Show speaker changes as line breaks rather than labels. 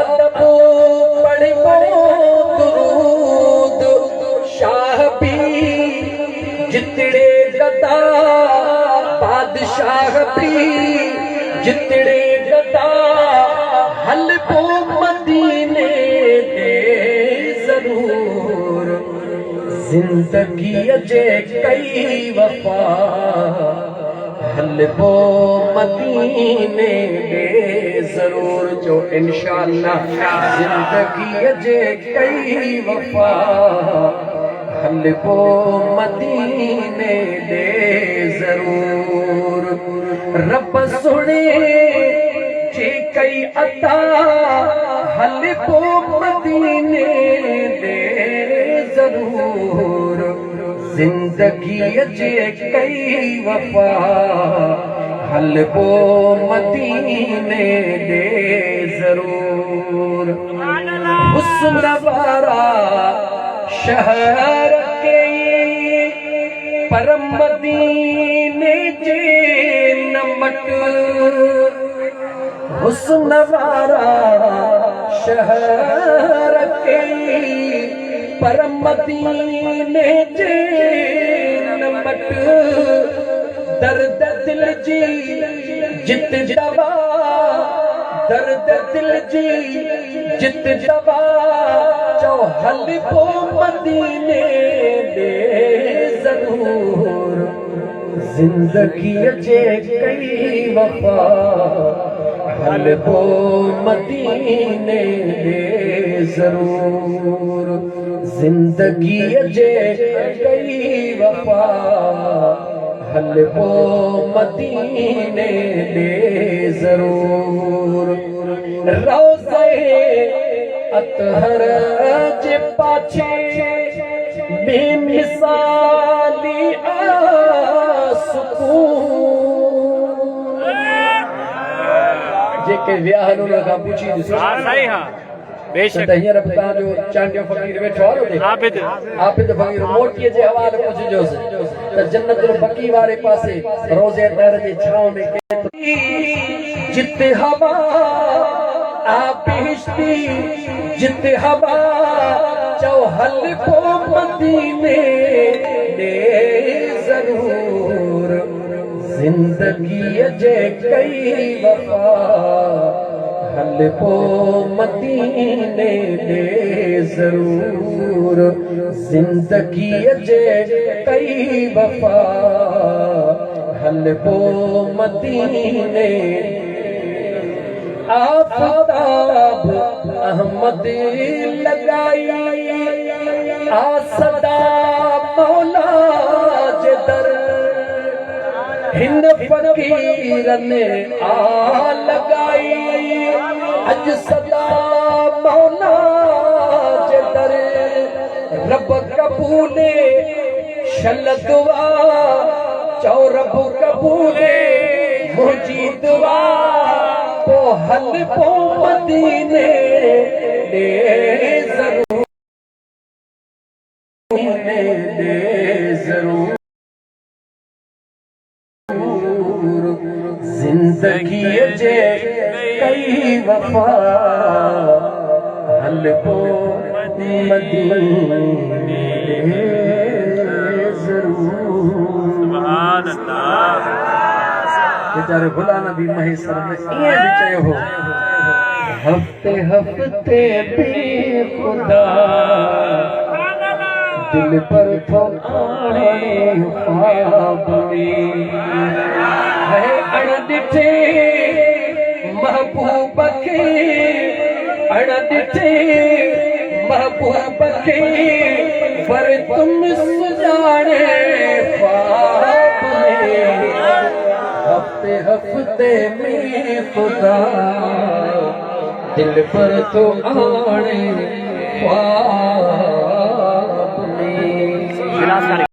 अदब पढ़ो दुरूद शाह भी जितने गदा बादशाह भी जितने गदा हलबो मदीने दे जरूर जिंदगी जे कई वफा हलबो मदीने दे जरूर जो इंशाअल्लाह जिंदगी जे कई वफा हलबो मदीने दे जरूर रब सुने जे कई अता हलबो मदीने दे जरूर जिंदगी जे कई वफा हलबो मदीने दे जरूर हुस्न वारा शहर के परम मदीने जे नमट हुस्न वारा शहर के परम मदीने जे नमट दर्द दिल जी जित दवा दर्द दिल जी जित दवा जो हलबो मदीने दे जरूर जिंदगी जे कई वफा हलबो मदीने दे जरूर जिंदगी जे कई वफा हलबो मदीने दे जरूर रोज़े अतहर जे पाछे बेमिसाली सुकून जेके वियाह नु लगा पूछी दिसो सही हां बेशक तहियर पता जो चांडियो फकीर बैठो रे आबिद फकीर मोटी जे हवाले पूछजो से त जन्नतुल बकी वाले पासे रोज़े दर जे छाव में जिते हवा आप हिश्ती जिते हवा चौ हलबो मदीने दे जरूर जिंदगी जे कई वफा हलबो मदीने दे जरूर जिंदगी जे कई वफा हलबो मदीने आफताब अहमद लगाई आसदा मौला जे दर हिंद फकीर ने आ लगाई अज सदा मौला जे दर रब कबूले शल दुआ चौ रब कबूले मुझी दुआ तो हलबो मदीने दे जरूर दे जरूर जिंदगी जे कई वफा हलबो मदीने दे जरूर सुभान अल्लाह बेचारे भुला नबी महेश्वर में ये भी चयो हो हफ्ते हफ्ते भी खुदा दिल पर तो आने ख्वाबी है अणडिठे महबूब के अणडिठे महबूब के पर तुम सुजाने ख्वाब में हफ्ते हफ्ते में खुदा दिल पर तो आने ख्वाब में